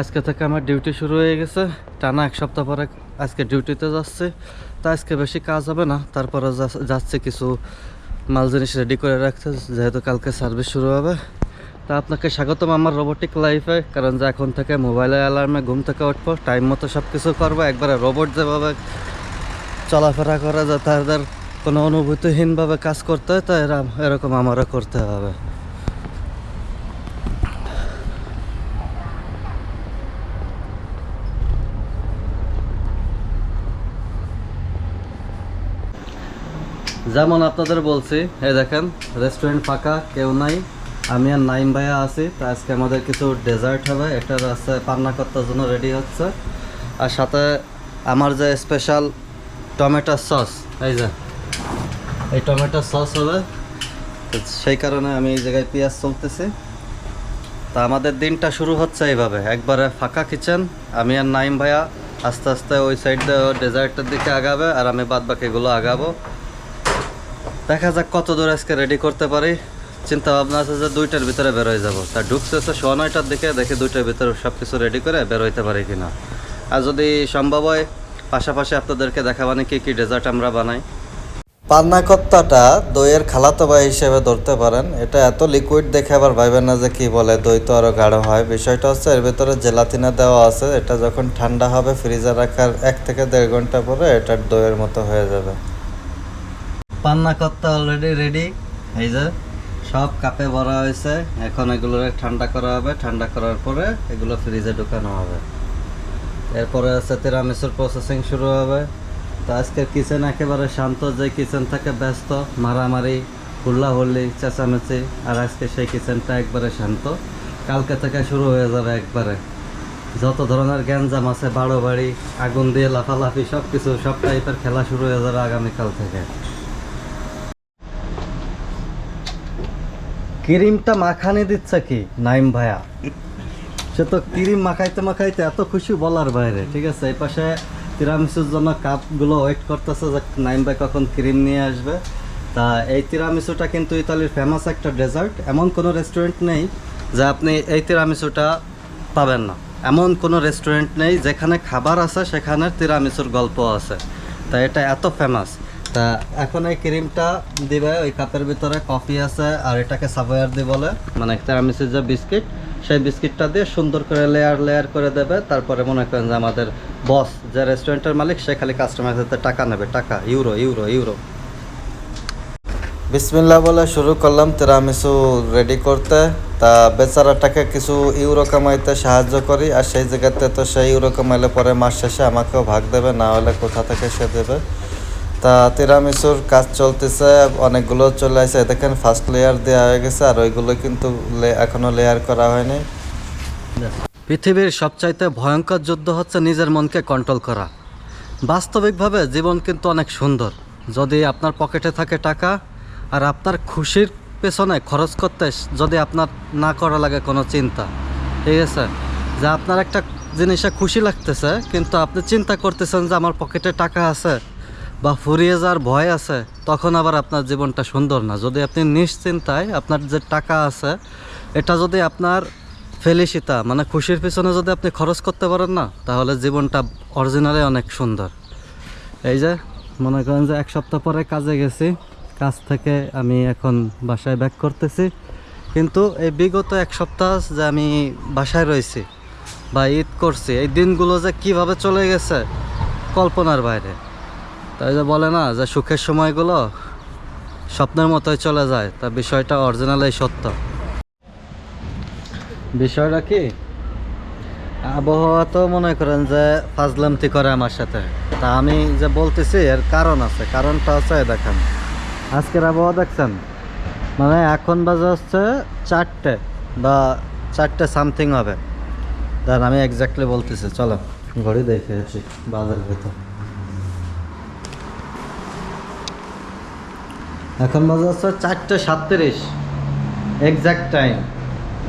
আজকে থেকে আমার ডিউটি শুরু হয়ে গেছে। টানা এক সপ্তাহ পরে আজকে ডিউটিতে যাচ্ছে। তা আজকে বেশি কাজ হবে না, তারপরে যাচ্ছে কিছু মাল জিনিস রেডি করে রাখতে, যেহেতু কালকে সার্ভিস শুরু হবে। তা আপনাকে স্বাগতম আমার রোবোটিক লাইফে। কারণ যে এখন থেকে মোবাইলের অ্যালার্মে ঘুম থেকে উঠবো, টাইম মতো সব কিছু করবো, একবারে রোবট যেভাবে চলাফেরা করে যায় তাদের কোনো অনুভূতিহীনভাবে কাজ করতে হয়, তা এরকম আমারও করতে হবে। যেমন আপনাদের বলছি, এই দেখেন রেস্টুরেন্ট ফাঁকা, কেউ নাই, আমি আর নাইম ভাইয়া আছি। তা আজকে আমাদের কিছু ডেজার্ট হবে, এটার আছে পান্না কর্তার জন্য রেডি হচ্ছে। আর সাথে আমার যে স্পেশাল টমেটো সস, এই টমেটো সস হবে, তো সেই কারণে আমি এই জায়গায় পেঁয়াজ চলতেছি। তা আমাদের দিনটা শুরু হচ্ছে এইভাবে, একবারে ফাঁকা কিচেন, আমি আর নাইম ভাইয়া আস্তে আস্তে ওই সাইড দিয়ে ডেজার্টের দিকে আগাবে, আর আমি বাদ বাকিগুলো আগাবো। দেখা যাক কত দূর আজকে রেডি করতে পারি। চিন্তা ভাবনা আছে যে 2টার ভিতরে বেরোয় যাব। তা ঢুকছে 9:30টার দিকে, দেখি 2টার ভিতরে সব কিছু রেডি করে বেরোইতে পারি কিনা। আর যদি সম্ভব হয় পাশাপাশি আপনাদেরকে দেখাবানি কি কি ডেজার্ট আমরা বানাই। পান্না কত্তাটা দইয়ের খালাতো ভাই হিসেবে ধরতে পারেন। এটা এত লিকুইড দেখে আবার ভাইবেন না যে কি বলে, দই তো আরও গাঢ় হয়। বিষয়টা হচ্ছে এর ভিতরে জেলাতিনা দেওয়া আছে, এটা যখন ঠান্ডা হবে ফ্রিজে রাখার 1 থেকে 1.5 ঘন্টা পরে এটার দইয়ের মতো হয়ে যাবে। পান্না কত্তা অলরেডি রেডি, এই যে সব কাপে ভরা হয়েছে। এখন এগুলো ঠান্ডা করা হবে, ঠান্ডা করার পরে এগুলো ফ্রিজে ঢুকানো হবে। এরপরে আছে তিরামিসুর প্রসেসিং শুরু হবে। তো আজকের কিচেন একেবারে শান্ত, যে কিচেন থেকে ব্যস্ত, মারামারি, হুল্লাহুল্লি, চেঁচামেচি, আর আজকে সেই কিচেনটা একবারে শান্ত। কালকে থেকে শুরু হয়ে যাবে একবারে যত ধরনের গ্যাঞ্জাম আছে, বাড়োবাড়ি, আগুন দিয়ে লাফালাফি, সব কিছু, সব টাইপের খেলা শুরু হয়ে যাবে আগামীকাল থেকে। ক্রিমটা মাখানি দিচ্ছে কি নাইম ভাইয়া, সে তো ক্রিম মাখাইতে মাখাইতে এত খুশি বলার বাইরে। ঠিক আছে, এই পাশে তিরামিসুর জন্য কাপগুলো ওয়েট করতেছে যে নাইম ভাই কখন ক্রিম নিয়ে আসবে। তা এই তিরামিসুটা কিন্তু ইতালির ফেমাস একটা ডেজার্ট। এমন কোনো রেস্টুরেন্ট নেই যে আপনি এই তিরামিসুটা পাবেন না। এমন কোনো রেস্টুরেন্ট নেই যেখানে খাবার আছে সেখানে তিরামিসুর গল্প আছে। তা এটা এত ফেমাস। তা এখন এই ক্রিমটা দিবে, ওই কাপের ভিতরে কফি আছে, আর এটাকে সাভোয়ার দি বলে, মানে তিরামিসুর যে বিস্কিট, সেই বিস্কিটটা দিয়ে সুন্দর করে লেয়ার লেয়ার করে দেবে। তারপরে মনে করেন যে আমাদের বস, যে রেস্টুরেন্টের মালিক, সে খালি কাস্টমারের সাথে টাকা নেবে, টাকা, ইউরো ইউরো ইউরো। বিসমিল্লাহ বলে শুরু করলাম তিরামিসু রেডি করতে। তা বেচারাটাকে কিছু ইউরো কামাইতে সাহায্য করি, আর সেই জায়গাতে তো সেই ইউরো কামাইলে পরে মাস শেষে আমাকেও ভাগ দেবে, না হলে কোথা থেকে সে দেবে। তা তিরামিসুর কাজ চলতেছে, অনেকগুলো চলে আসে। দেখেন ফার্স্ট লেয়ার দেওয়া হয়ে গেছে, আর ওইগুলো কিন্তু এখনও লেয়ার করা হয়নি। পৃথিবীর সবচাইতে ভয়ঙ্কর যুদ্ধ হচ্ছে নিজের মনকে কন্ট্রোল করা। বাস্তবিকভাবে জীবন কিন্তু অনেক সুন্দর যদি আপনার পকেটে থাকে টাকা, আর আপনার খুশির পেছনে খরচ করতে যদি আপনার না করা লাগে কোনো চিন্তা। ঠিক আছে, যে আপনার একটা জিনিসে খুশি লাগতেছে, কিন্তু আপনি চিন্তা করতেছেন যে আমার পকেটে টাকা আছে বা ফুরিয়ে যাওয়ার ভয় আছে, তখন আবার আপনার জীবনটা সুন্দর না। যদি আপনি নিশ্চিন্তায় আপনার যে টাকা আছে, এটা যদি আপনার ফেলিসিতা মানে খুশির পিছনে যদি আপনি খরচ করতে পারেন না, তাহলে জীবনটা অরিজিনালি অনেক সুন্দর। এই যে মনে করেন যে 1 সপ্তাহ পরে কাজে গেছি, কাজ থেকে আমি এখন বাসায় ব্যাক করতেছি। কিন্তু এই বিগত 1 সপ্তাহ যে আমি বাসায় রয়েছি বা ঈদ করছি, এই দিনগুলো যে কিভাবে চলে গেছে কল্পনার বাইরে। তাই যে বলে না যে সুখের সময়গুলো স্বপ্নের মতোই চলে যায়, তা বিষয়টা অরিজিনালি সত্য। বিষয়টা কি, আবহাওয়া তো মনে করেন যে ফাজলামতি করে আমার সাথে। তা আমি যে বলতেছি এর কারণ আছে, কারণটা হচ্ছে দেখেন আজকের আবহাওয়া দেখছেন, মানে এখন বাজে হচ্ছে 4টে বা 4টে সামথিং হবে। দেন আমি এক্স্যাক্টলি বলতেছি, চলো ঘড়ি দেখে আসি বাজার ভিতর। এখন বাজে হচ্ছে 4:37 এক্স্যাক্ট টাইম।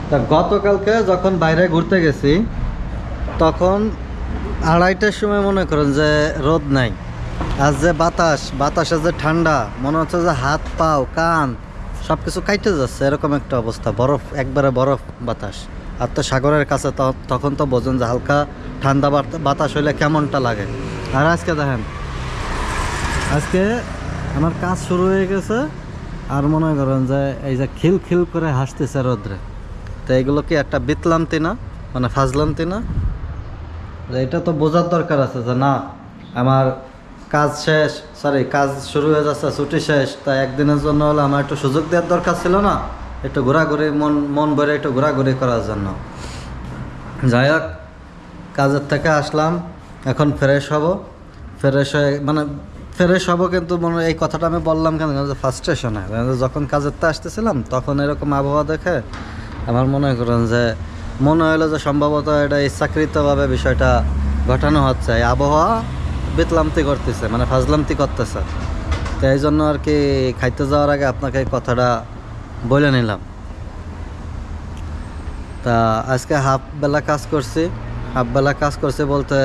তা গতকালকে যখন বাইরে ঘুরতে গেছি, তখন 2:30টার সময় মনে করেন যে রোদ নাই, আর যে বাতাসে যে ঠান্ডা, মনে হচ্ছে যে হাত পাও কান সব কিছু কাইটে যাচ্ছে, এরকম একটা অবস্থা। বরফ, একবারে বরফ বাতাস। আর তো সাগরের কাছে, তখন তো বোঝেন যে হালকা ঠান্ডা বাতাস হইলে কেমনটা লাগে। আর আজকে দেখেন, আজকে আমার কাজ শুরু হয়ে গেছে, আর মনে করেন যে এই যে খিল খিল করে হাসতেছে রোদ্রে। তো এইগুলো কি একটা বিতলামতি না, মানে ফাজলামতি না? এটা তো বোঝার দরকার আছে যে না, আমার কাজ শেষ, কাজ শুরু হয়ে যাচ্ছে, ছুটি শেষ, তাই একদিনের জন্য হলে আমার একটু সুযোগ দেওয়ার দরকার ছিল না, একটু ঘোরাঘুরি, মন ভরে একটু ঘোরাঘুরি করার জন্য। যাই হোক, কাজের থেকে আসলাম, এখন ফ্রেশ হব। ফ্রেশ হয়ে মানে ফ্রেশ হব, কিন্তু মনে এই কথাটা আমি বললাম কেন, ফার্স্টেশনে যখন কাজেরতে আসতেছিলাম তখন এরকম আবহাওয়া দেখে আমার মনে করেন যে মনে হলো যে সম্ভবত এটা ইচ্ছাকৃতভাবে বিষয়টা ঘটানো হচ্ছে, এই আবহাওয়া বিতলামতি করতেছে, মানে ফাজলামতি করতেছে। তো এই জন্য আর কি খাইতে যাওয়ার আগে আপনাকে এই কথাটা বলে নিলাম। তা আজকে হাফ বেলা কাজ করছি বলতে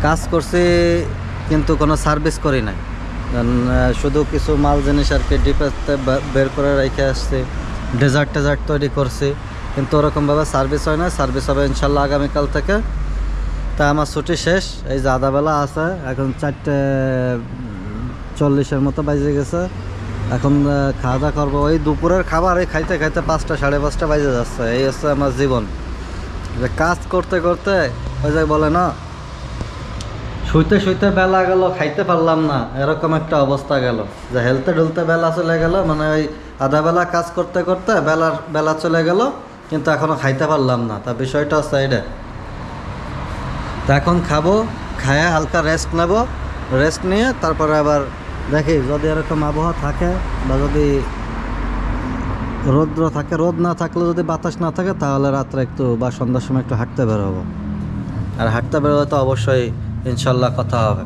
কাজ করছি, কিন্তু কোনো সার্ভিস করি নাই। শুধু কিছু মাল জিনিস আর কি ডিপেতে বের করে রেখে আসছি, ডেজার্ট তৈরি করছি, কিন্তু ওরকমভাবে সার্ভিস হয় না। সার্ভিস হবে ইনশাল্লাহ আগামীকাল থেকে। তা আমার ছুটি শেষ, এই যে আধাবেলা আছে, এখন 4:40 মতো বাজে গেছে। এখন খাওয়া দাওয়া করবো, ওই দুপুরের খাবার এই খাইতে 5টা 5:30 বাজে যাচ্ছে। এই হচ্ছে আমার জীবন, যে কাজ করতে করতে ওই যে বলে না, শুইতে বেলা গেল, খাইতে পারলাম না, এরকম একটা অবস্থা গেল, যে হেলতে ঢুলতে বেলা চলে গেল, মানে ওই আধা বেলা কাজ করতে করতে বেলা চলে গেল, কিন্তু এখনও খাইতে পারলাম না। তা বিষয়টা হচ্ছে এটা। তো এখন খাবো, খায়া হালকা রেস্ট নেব, রেস্ট নিয়ে তারপরে আবার দেখি যদি এরকম আবহাওয়া থাকে, বা যদি রৌদ্র থাকে, রোদ না থাকলে, যদি বাতাস না থাকে, তাহলে রাত্রে একটু বা সন্ধ্যার সময় একটু হাঁটতে বেরোবো। আর হাঁটতে বেরোলে তো অবশ্যই ইনশাল্লাহ কথা হবে।